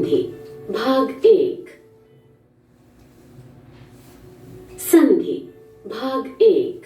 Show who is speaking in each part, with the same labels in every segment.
Speaker 1: संधि भाग एक। संधि भाग एक।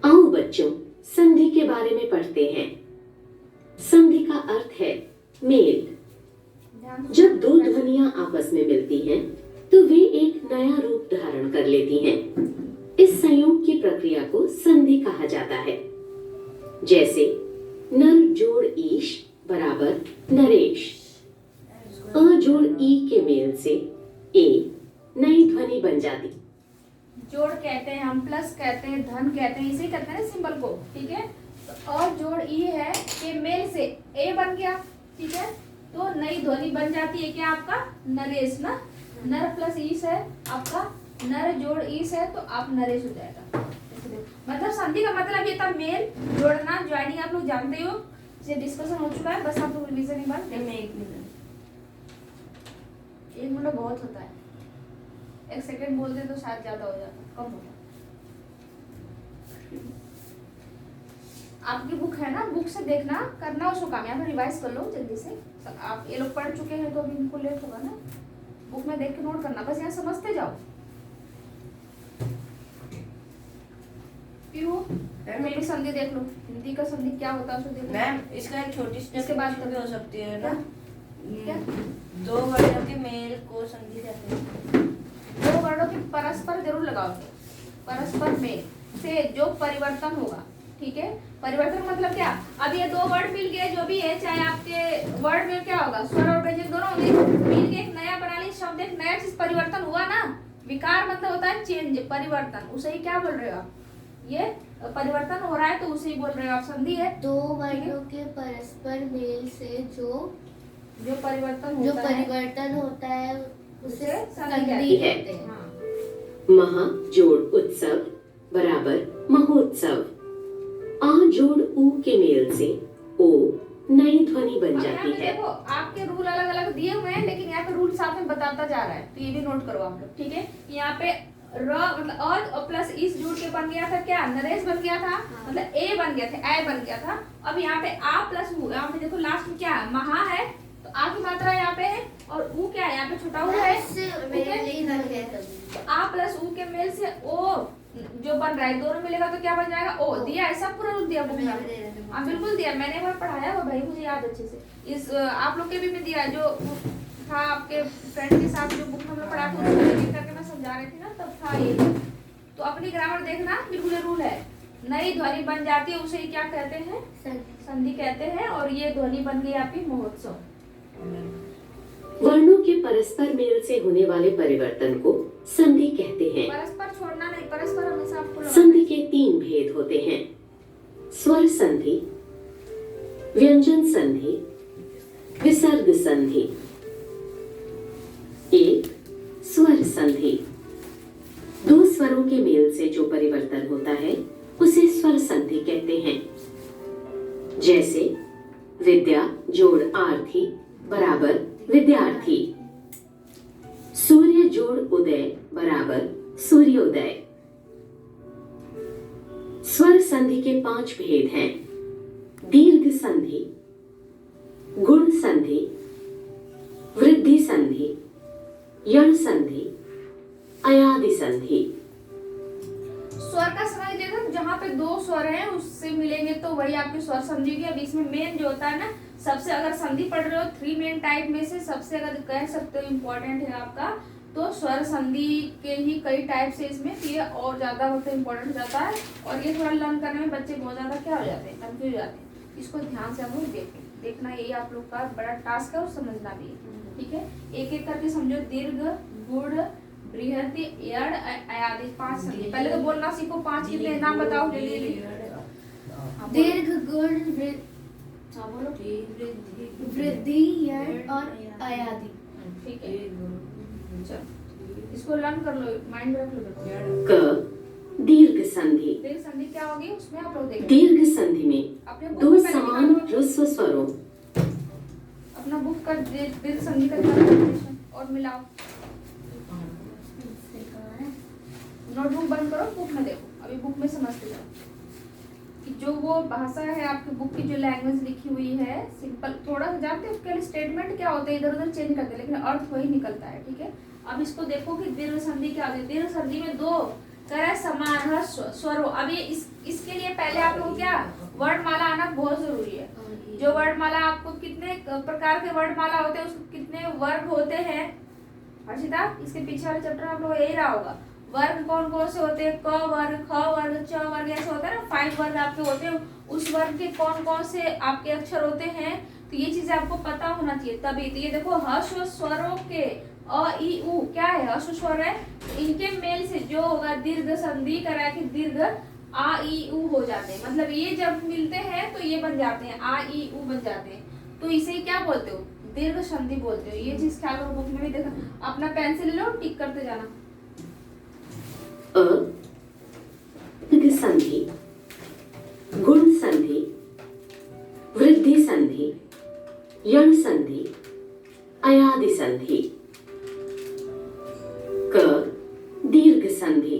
Speaker 1: आओ बच्चों, संधि के बारे में पढ़ते हैं। संधि का अर्थ है मेल। जब दो ध्वनियां आपस में मिलती हैं, तो वे एक नया रूप धारण कर लेती हैं। इस संयोग की प्रक्रिया को संधि कहा जाता है। जैसे नर जोड़ ईश बराबर नरेश। अ जोड़ ई के मेल से ए नई ध्वनि बन जाती।
Speaker 2: जोड़ कहते हैं हम, प्लस कहते हैं, धन कहते हैं, इसे कहते हैं ना सिंबल को। ठीक है, तो और जोड़ ई है के मेल से ए बन गया। ठीक है, तो नई ध्वनि बन जाती है क्या आपका नरेश ना। नर प्लस ईस है आपका, नर जोड़ ईस है तो आप नरेश हो जाएगा। मतलब संधि का मतलब ये था मेल जोड़ना, ज्वाइनिंग आप लोग जानते हो, ये डिस्कशन हो चुका है, बस आप लोग रिवीजन एक बार। एक मिनट बहुत होता है, एक सेकंड बोलते तो शायद ज्यादा हो जाता, कम होता। आपकी बुक है ना, बुक से देखना, करना उसको काम, यहाँ पर रिवाइज कर लो जल्दी से। आप ये लोग पढ़ चुके हैं तो अभी इनको लेट होगा ना, बुक में देख के नोट करना, बस यहाँ समझते जाओ। मेरी संधि देख लो, हिंदी का संधि क्या होता है उसको देख लो।
Speaker 3: मैम इसका एक छोटी सी
Speaker 2: इसके बाद
Speaker 3: भी हो सकती है ना।
Speaker 2: क्या?
Speaker 3: दो वर्णों के मेल को संधि कहते हैं।
Speaker 2: दो वर्णों के परस्पर जरूर लगाओ, परस्पर मेल से जो परिवर्तन होगा। ठीक है, परिवर्तन मतलब क्या, अब ये दो वर्ड मिल गए जो भी है, चाहे आपके वर्ड में क्या होगा, स्वर और व्यंजन दोनों होंगे, मिल के एक नया बना ली शब्द, एक नया चीज परिवर्तन हुआ ना। विकार मतलब होता है चेंज, परिवर्तन, उसे ही क्या बोल रहे हो आप, ये परिवर्तन हो रहा है तो उसे ही बोल रहे हो आप, संधि है।
Speaker 4: दो वर्णों के परस्पर मेल से
Speaker 2: जो परिवर्तन होता है
Speaker 4: उसे
Speaker 2: संधि
Speaker 4: संधि
Speaker 1: है।
Speaker 4: कहते हैं।
Speaker 2: हाँ।
Speaker 1: महा जोड़ उत्सव बराबर महोत्सव। आ जोड़ ऊ के मेल से ओ नई ध्वनि बन
Speaker 2: अब
Speaker 1: जाती
Speaker 2: यहाँ पे
Speaker 1: है।
Speaker 2: देखो आपके रूल अलग अलग दिए हुए हैं, लेकिन यहाँ पे रूल साथ में बताता जा रहा है, तो ये भी नोट करो आप लोग। ठीक है, यहाँ पे र मतलब और प्लस इस जोड़ के बन गया था क्या, नरेश बन गया था, मतलब ए बन गया था, ए बन गया था। अब यहाँ पे आ प्लस ऊ, यहाँ पे देखो लास्ट में क्या है, महा है, तो आ की मात्रा यहाँ पे है, और ऊ क्या है, यहाँ पे छोटा ऊ है। तो आ प्लस ऊ के मेल से ओ जो बन रहा है, दोनों मिलेगा तो क्या बन जाएगा, ओ। दिया ऐसा पूरा रूल दिया बुक में, हाँ बिल्कुल दिया, मैंने एक बार पढ़ाया हुआ भाई, मुझे याद अच्छे से। इस आप लोग के भी में दिया, जो था आपके फ्रेंड के साथ जो बुक में पढ़ा था उसको देख करके मैं समझा रही थी ना, तब था ये। तो अपनी ग्रामर देखना, बिल्कुल रूल है। नई ध्वनि बन जाती है उसे क्या कहते हैं, संधि कहते हैं, और ये ध्वनि बन गई आपकी महोत्सव।
Speaker 1: वर्णों के परस्पर मेल से होने वाले परिवर्तन को संधि कहते हैं।
Speaker 2: परस्पर छोड़ना नहीं, परस्पर हमेशा आपको
Speaker 1: संधि के तीन भेद होते हैं, स्वर संधि, व्यंजन संधि, विसर्ग संधि। एक स्वर संधि, दो स्वरों के मेल से जो परिवर्तन होता है उसे स्वर संधि कहते हैं। जैसे विद्या जोड़ आर्थी बराबर विद्यार्थी। सूर्य जोड़ उदय बराबर सूर्योदय। स्वर संधि के 5 भेद हैं, दीर्घ संधि, गुण संधि, वृद्धि संधि, यण संधि, अयादि संधि।
Speaker 2: स्वर का समय देखो, जहाँ पे दो स्वर हैं उससे मिलेंगे तो वही आपकी स्वर संधि होगी। अब इसमें मेन जो होता है ना, सबसे अगर संधि पढ़ रहे हो 3 मेन टाइप में से सबसे अगर कह सकते हो इम्पोर्टेंट है आपका, तो स्वर संधि के ही कई टाइप से इसमें, ये और ज्यादा मतलब इम्पोर्टेंट हो जाता है, और ये थोड़ा लर्न करने में बच्चे बहुत ज्यादा क्या हो जाते हैं, कंफ्यूज हो जाते हैं। इसको ध्यान से हम लोग देखना, यही आप लोग का बड़ा टास्क है, और समझना भी है। ठीक है, एक एक करके समझो। दीर्घ, गुण, बृहति, यण, अयादि, 5 संधि। पहले तो बोलना सीखो, 5 कितने नाम बताओ जल्दी।
Speaker 4: दीर्घ, गुण, वृद्धि, यण और अयादि।
Speaker 2: ठीक है, चलो इसको लर्न कर लो, माइंड में रख लो।
Speaker 1: क दीर्घ संधि।
Speaker 2: दीर्घ संधि क्या होगी उसमें आप लोग देखें।
Speaker 1: दीर्घ संधि में
Speaker 2: अपने बुक
Speaker 1: दो
Speaker 2: में पहले
Speaker 1: समान
Speaker 2: निकालो,
Speaker 1: ह्रस्व स्वरों।
Speaker 2: अपना बुक का दीर्घ संधि का definition और मिलाओ। नोटबुक बंद करो, बुक में देखो, अभी बुक में समझते जाओ। कि जो वो भाषा है आपकी बुक की जो लैंग्वेज लिखी हुई है सिंपल, थोड़ा सा जानते हैं उसके लिए स्टेटमेंट क्या होता है, इधर उधर चेंज करते हैं लेकिन अर्थ वही निकलता है। ठीक है, अब इसको देखो कि दीर्घ संधि क्या होती है। दीर्घ संधि में दो तरह समान स्वरों। अब ये इसके लिए पहले आप लोगों को क्या वर्णमाला आना बहुत जरूरी है। जो वर्णमाला आपको कितने प्रकार के वर्णमाला होते हैं, उसको कितने वर्ग होते हैं हर्षिता, इसके पीछे वाले चैप्टर आप लोग यही रहा होगा। वर्ग कौन कौन से होते हैं, क वर्ग, ख वर्ग, च वर्ग, ऐसे होता है ना, 5 वर्ग आपके होते हैं। उस वर्ग के कौन कौन से आपके अक्षर होते हैं, तो ये चीजें आपको पता होना चाहिए तभी। तो ये देखो ह्रस्व स्वरों के अ ई उ क्या है, ह्रस्व स्वर है, इनके मेल से जो होगा दीर्घ संधि करा के दीर्घ आ ई उ हो जाते हैं। मतलब ये जब मिलते हैं तो ये बन जाते हैं, आ ई उ बन जाते हैं। तो इसे क्या बोलते हो, दीर्घ संधि बोलते हो। ये चीज ख्याल करो, बुक में भी देखा। अपना पेंसिल ले लो, टिक करते जाना।
Speaker 1: अ दीर्घ संधि, गुण संधि, वृद्धि संधि, यण संधि, अयादि संधि। क दीर्घ संधि।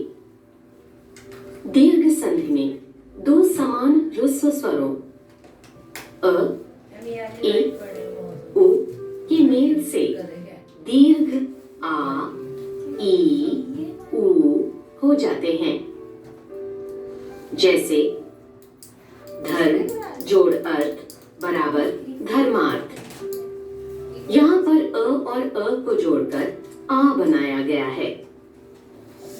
Speaker 1: दीर्घ संधि में दो समान ह्रस्व स्वरों अ ए उ के मेल से दीर्घ आ ई उ हो जाते हैं। जैसे धर्म जोड़ अर्थ बराबर धर्मार्थ। यहाँ पर अ और अ को जोड़कर आ बनाया गया है।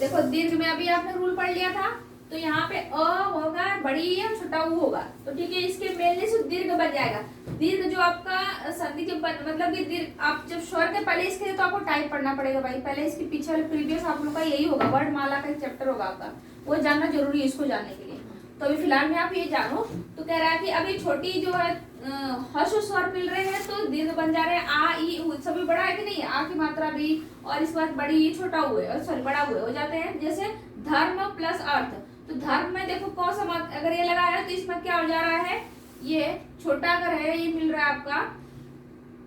Speaker 2: देखो दीर्घ में अभी आपने रूल पढ़ लिया था, तो यहाँ पे अ होगा बड़ी या छोटा ऊ होगा, तो ठीक है, इसके मेलने से दीर्घ बन जाएगा। दीर्घ जो आपका संधि जब मतलब कि दीर्घ आप जब स्वर के पहले इसके लिए तो आपको टाइप पढ़ना पड़ेगा भाई। पहले इसके पीछे वाले प्रीवियस आप लोग का यही होगा, वर्णमाला का एक चैप्टर होगा आपका, वो जानना जरूरी है इसको जानने के लिए। तो अभी फिलहाल में आप ये जानो। तो कह रहा है कि अभी छोटी जो है ह्रस्व स्वर मिल रहे हैं तो दीर्घ बन जा रहे हैं। आ ई उ सभी बड़ा है कि नहीं, आ की मात्रा भी, और इस बार बड़ी ये छोटा हुए और सॉरी बड़ा हुए हो जाते हैं। जैसे धर्म प्लस अर्थ, तो धर्म में देखो कौन सा अगर ये लगा है तो इसमें क्या हो जा रहा है, ये छोटा अगर है ये मिल रहा है आपका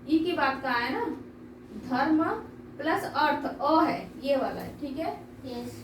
Speaker 2: ई की बात का है ना, धर्म प्लस अर्थ अ है, ये वाला है। ठीक है,
Speaker 4: यस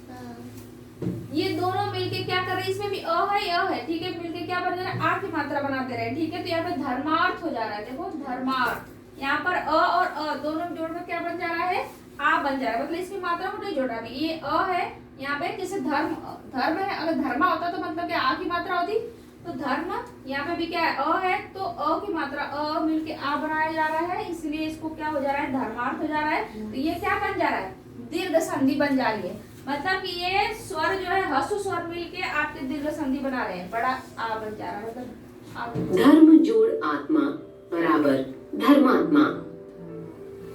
Speaker 2: ये दोनों मिलके क्या कर रहे हैं, इसमें भी अ है, ठीक है, मिलके क्या बन जा रहा है, आ की मात्रा बनाते रहे। ठीक है, तो यहाँ पे धर्मार्थ हो जा रहा है। देखो धर्मार्थ, यहाँ पर अ और अ दोनों जोड़कर क्या बन जा रहा है, आ बन जा रहा है। मतलब इसकी मात्रा को नहीं जोड़ रहा है, ये अ है यहाँ पे। जैसे धर्म है, अगर धर्मा होता तो मतलब क्या आ की मात्रा होती, तो धर्म यहाँ पे भी क्या है, अ है, तो अ की मात्रा अ मिलके आ बनाया जा रहा है, इसलिए इसको क्या हो जा रहा है, धर्मार्थ हो जा रहा है। तो ये क्या बन जा रहा है, दीर्घ संधि बन जा रही है। मतलब कि ये स्वर जो है ह्रस्व स्वर मिलके आपके दीर्घ संधि बना रहे हैं, बड़ा आ बन जा रहा है। मतलब
Speaker 1: धर्म जोड़ आत्मा बराबर धर्मात्मा।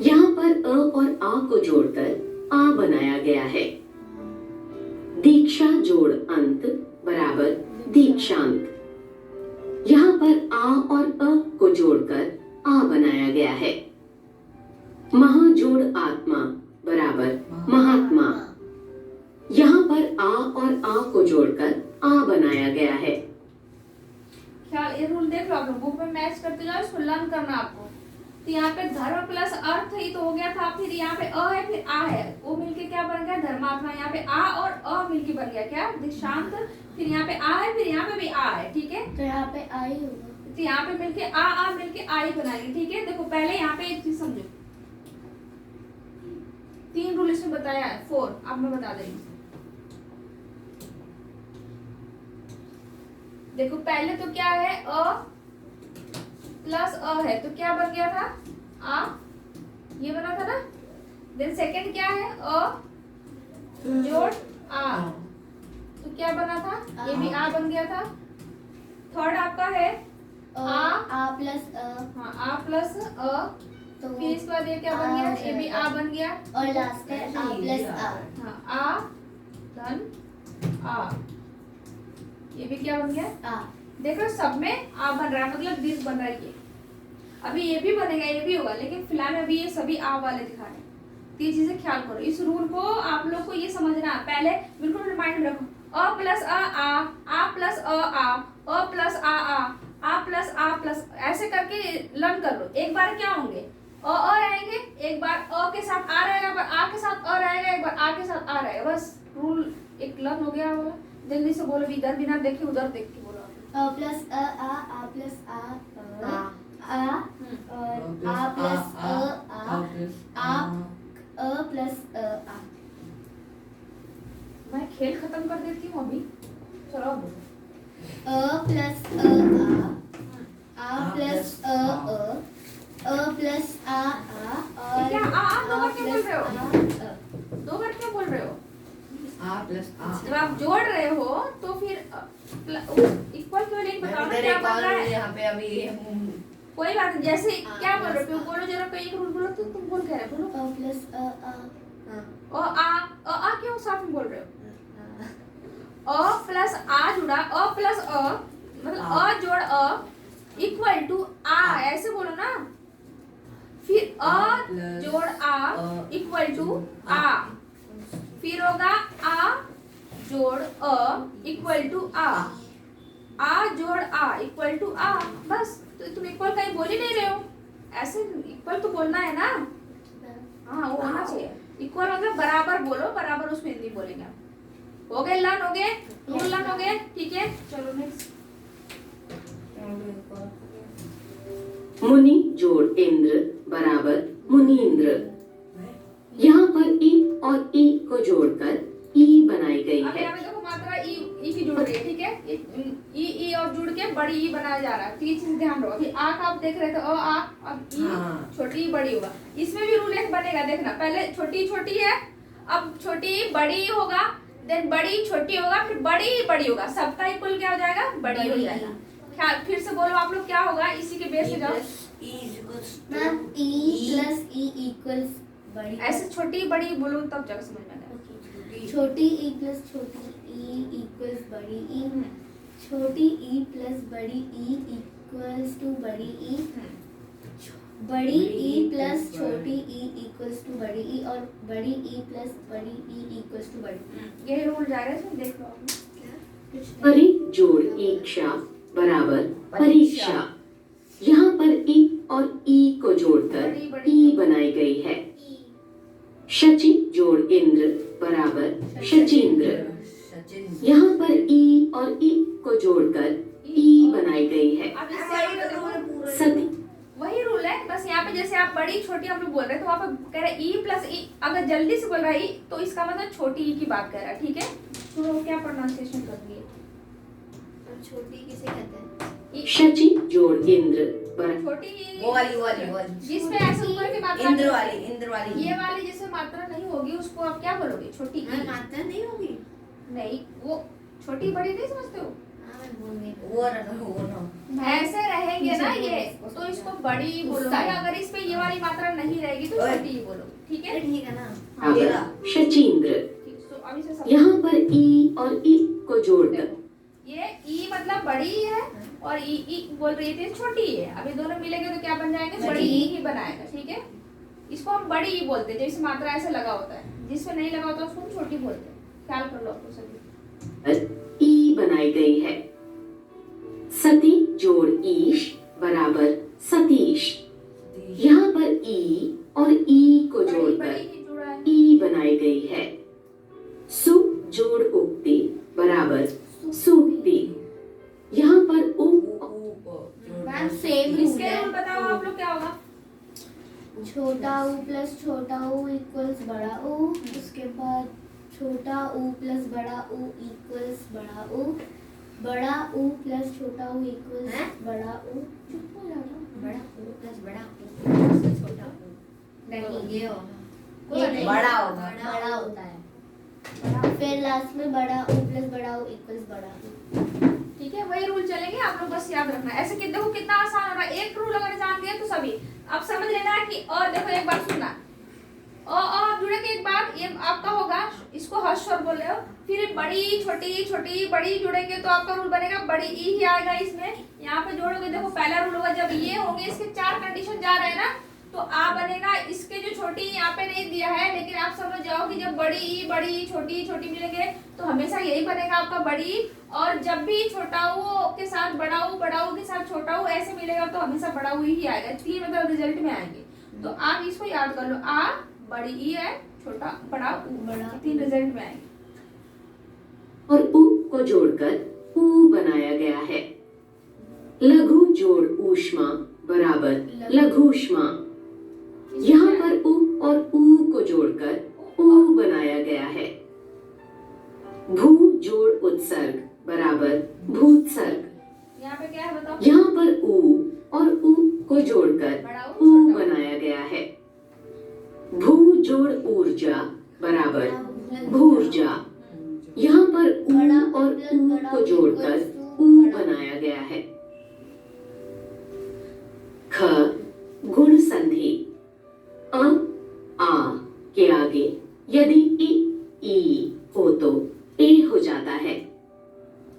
Speaker 1: यहाँ पर अ और आ को जोड़कर आ बनाया गया है। दीक्षा जोड़ अंत बराबर दीक्षांत। यहाँ पर आ और अ को जोड़कर आ बनाया गया है। महाजोड़ आत्मा बराबर महात्मा। यहाँ पर आ और आ को जोड़कर आ बनाया गया है।
Speaker 2: ख्याल ये रूल देख लो आप लोग, बुक में मैच करते जाओ, इसको लर्न करना आपको। तो यहाँ पे धर्म प्लस अर्थ ही तो हो गया था, फिर यहाँ पे अ है, फिर आ है, वो मिलके क्या बन गया, धर्मात्मा। यहाँ पे आ और अ मिलके बन गया क्या, दीक्षांत। फिर यहाँ पे आ है, फिर यहाँ पे भी आ है। ठीक है,
Speaker 4: तो यहाँ पे आई होगा,
Speaker 2: तो यहाँ पे मिलके आ मिलके आई बनाएंगे। ठीक है, देखो पहले यहाँ पे एक चीज समझो, 3 रूल इसमें बताया है, 4 अब मैं बता देंगे। देखो पहले तो क्या है, अ प्लस अ है, तो क्या बन गया था, आ, ये बना था ना। देन सेकंड क्या है, अ जोड़ आ, तो क्या बना था, ये भी आ बन गया था। थर्ड आपका है
Speaker 4: आ प्लस अ,
Speaker 2: हाँ आ प्लस अ,
Speaker 4: तो
Speaker 2: फिर इसके बाद ये क्या बन गया, ये भी आ बन गया।
Speaker 4: और लास्ट है आ प्लस आ,
Speaker 2: हाँ आ धन आ, ये भी क्या बन गया,
Speaker 4: आ।
Speaker 2: देखो सब में आ बन रहा है, मतलब दीर्घ बन रहा है। ये अभी ये भी बनेगा, ये भी होगा, लेकिन फिलहाल अभी ये सभी आ वाले दिखा रहे हैं। तो ये चीजें ख्याल करो, इस रूल को आप लोग को ये समझना है, पहले बिल्कुल रिमाइंड में रखो। अ प्लस आ प्लस अ प्लस आ प्लस आ प्लस, ऐसे करके लर्न कर लो। एक बार क्या होंगे, अ रहेंगे, एक बार अ के साथ आ रहेगा, एक बार आ के साथ अ रहेगा, एक बार आ के साथ आ रहेगा। बस रूल एक लर्न हो गया होगा। जल्दी से बोलो, इधर बिना देखे उधर देख के बोलो।
Speaker 4: प्लस आ प्लस आ और आ प्लस आ प्लस आ।
Speaker 2: मैं खेल खत्म कर देती हूँ अभी। चलो अब
Speaker 4: प्लस आ प्लस प्लस आ और
Speaker 2: क्या आ दो बार क्यों बोल रहे हो?
Speaker 4: हो?
Speaker 2: दो बार क्यों बोल रहे हो?
Speaker 5: आ प्लस आ।
Speaker 2: जब आप जोड़ रहे हो तो फिर इक्वल केवल एक बताओ ना
Speaker 5: इधर
Speaker 2: क्या
Speaker 5: एक
Speaker 2: बन
Speaker 5: और
Speaker 2: रहा है।
Speaker 5: यहाँ पे अभी
Speaker 2: कोई बात नहीं, जैसे क्या बोल रहे हो बोलो जरा, कोई एक रूल बोलो तो तुम बोल कह रहे हो, बोलो।
Speaker 4: प्लस
Speaker 2: और आ क्यों साथ में बोल रहे हो? अ प्लस आ जुड़ा, अ प्लस अ मतलब अ जोड़ अ इक्वल टू आ, ऐसे बोलो ना। फिर अ जोड़ आ इक्वल टू आ, फिर होगा आ जोड़ अ इक्वल टू आ जोड़ आ इक्वल टू आ। बस, तो तुम इक्वल कहीं बोल ही नहीं रहे हो, ऐसे इक्वल तो बोलना है ना। हाँ वो होना चाहिए इक्वल, मतलब बराबर बोलो, बराबर उसमें हिंदी बोलेंगे आप। हो गए लर्न, हो गए रूल लर्न हो गए, ठीक है। चलो नेक्स्ट।
Speaker 1: मुनि जोड़ इंद्र बराबर मुनीन्द्र। यहाँ पर ई और ई को जोड़कर ई बनाई गई
Speaker 2: अब
Speaker 1: है।
Speaker 2: यहाँ पे देखो मात्रा ई की जुड़ रही है, ठीक है। ई और जुड़ के बड़ी ई बनाया जा रहा है, तो ये चीज ध्यान रखो। अभी आ का आप देख रहे थे आ, अब ई छोटी ई बड़ी होगा। इसमें भी रूल एक बनेगा, देखना। पहले छोटी छोटी है, अब छोटी बड़ी होगा, देन बड़ी छोटी होगा, फिर बड़ी बड़ी होगा। सबका इक्वल क्या हो जाएगा? बड़ी हो जाएगा। ख्याल फिर से बोलो आप लोग, क्या होगा? इसी के बेस से जाओ।
Speaker 4: Ma'am E plus E equals बड़ी।
Speaker 2: ऐसे छोटी बड़ी बोलो तब जाकर समझ में आएगा।
Speaker 4: छोटी ई प्लस छोटी ई इक्वल्स बड़ी ई। छोटी ई प्लस बड़ी ई इक्वल्स टू बड़ी ई। बड़ी ई प्लस छोटी ई इक्वल्स टू बड़ी ई, और बड़ी ई प्लस बड़ी ई इक्वल्स टू बड़ी।
Speaker 2: ये रूल जा रहा है, इसमें देख लो आप।
Speaker 1: परि जोड़ ईक्षा बराबर परीक्षा। यहाँ पर ई और ई को जोड़कर ई बनाई गई है। शची जोड़ इंद्र बराबर शचीन्द्र। यहाँ पर ई और ई को जोड़कर ई बनाई गई है।
Speaker 2: अब इससे
Speaker 1: सती
Speaker 2: वही रूल है, बस यहाँ पे जैसे आप बड़ी छोटी हम लोग बोल रहे थे, वहाँ पे कह रहे ई प्लस ई। अगर जल्दी से बोल रहा है ई, तो इसका मतलब छोटी ई की बात कर रहा है, ठीक है। तो क्या प्रोनाउंसिएशन कर दिए?
Speaker 4: छोटी किसे कहते हैं?
Speaker 1: शची जोड़ इंद्र बराबर
Speaker 2: छोटी ई
Speaker 5: वो वाली
Speaker 2: जिसमें ऐसे ऊपर की मात्रा
Speaker 5: इंद्र
Speaker 2: नहीं-
Speaker 5: वाली
Speaker 2: ये वाली जिसमें मात्रा नहीं होगी उसको आप क्या बोलोगे? छोटी ई।
Speaker 4: मात्रा नहीं होगी।
Speaker 2: नहीं, वो छोटी बड़ी नहीं समझते हो?
Speaker 5: वो ना
Speaker 2: ऐसे रहेंगे ना ये, तो इसको बड़ी ई बोलोगे। अगर इस पे ये वाली मात्रा नहीं रहेगी तो छोटी ई बोलोगे, ठीक है।
Speaker 4: ठीक है ना?
Speaker 1: बराबर शचीन्द्र।
Speaker 2: ठीक, तो अभी से सब
Speaker 1: यहाँ पर ई और ई को जोड़कर
Speaker 2: ये ई मतलब बड़ी ई है, और ई बोल रही थी छोटी ई है। अभी दोनों मिलेंगे तो क्या बन जाएंगे? बड़ी ई ही बनाएगा, ठीक है। इसको हम बड़ी ई बोलते हैं, जिसमें मात्रा ऐसे लगा होता है। जिसमें नहीं लगा होता उसको हम छोटी बोलते हैं। ख्याल कर लो आप सभी।
Speaker 1: ई बनाई गई है। सती जोड़ ईश बराबर सतीश। यहाँ पर ई और ई को
Speaker 2: बड़ी
Speaker 1: जोड़कर
Speaker 2: ही जुड़ा है।
Speaker 1: ई बनाई गई है। सु जोड़ उक्ति बराबर सूक्ति। यहाँ पर उ
Speaker 4: मैम सेम रूल
Speaker 2: इसके
Speaker 4: है।
Speaker 2: रूल बताओ आप लोग, क्या होगा?
Speaker 4: छोटा ऊ प्लस छोटा ऊ इक्वल्स बड़ा ऊ। उसके बाद छोटा ऊ प्लस बड़ा ऊ इक्वल्स बड़ा ऊ। बड़ा ऊ प्लस छोटा ऊ इक्वल्स बड़ा ऊ। चुप हो जाओ।
Speaker 5: बड़ा ऊ प्लस बड़ा ऊ प्लस छोटा ऊ।
Speaker 4: नहीं,
Speaker 5: ये होगा
Speaker 4: ये नहीं।
Speaker 5: बड़ा होगा।
Speaker 4: बड़ा होता है। फिर लास्ट में बड़ा ऊ प्लस बड़ा ऊ इक्वल्स बड़ा ऊ।
Speaker 2: ठीक है, वही रूल चलेंगे, आप लोग बस याद रखना। ऐसे कि देखो कितना आसान हो रहा है। एक रूल अगर जान गए तो सभी अब समझ लेना है कि और देखो एक बार सुनना। और जुड़े के एक बार ये आपका होगा, इसको हर्ष स्वर बोल रहे हो। फिर बड़ी छोटी छोटी बड़ी जुड़ेंगे तो आपका रूल बनेगा बड़ी ई ही आएगा इसमें। यहाँ पे जोड़ोगे, देखो पहला रूल होगा जब ये होंगे, इसके 4 कंडीशन जा रहे हैं ना, तो आ बनेगा। इसके जो छोटी यहाँ पे नहीं दिया है, लेकिन आप समझ जाओ कि जब बड़ी छोटी मिलेंगे तो हमेशा यही बनेगा आपका बड़ी। और जब भी छोटा ऊ के साथ बड़ा ऊ के साथ छोटा ऊ ऐसे मिलेगा तो हमेशा बड़ा ऊ ही आएगा। 3 मतलब रिजल्ट में आएंगे। तो आप इसको याद कर लो, आ बड़ी ई है, छोटा बड़ा ऊ, बड़ा 3 रिजल्ट में आएंगे।
Speaker 1: और उ को जोड़कर ऊ बनाया गया है। लघु जोड़ ऊष्मा बराबर लघुष्मा। यहाँ पर उ और ऊ को जोड़कर ऊ बनाया गया है। भू जोड़ उत्सर्ग बराबर भूत्सर्ग।
Speaker 2: यहाँ पे क्या है बताओ?
Speaker 1: यहाँ पर ऊ और ऊ को जोड़कर
Speaker 2: बड़ा
Speaker 1: ऊ
Speaker 2: छोटा
Speaker 1: बनाया गया है। भू जोड़ ऊर्जा बराबर भूर्जा। यहाँ पर ऊ और ऊ को जोड़कर ऊ बनाया गया है। ख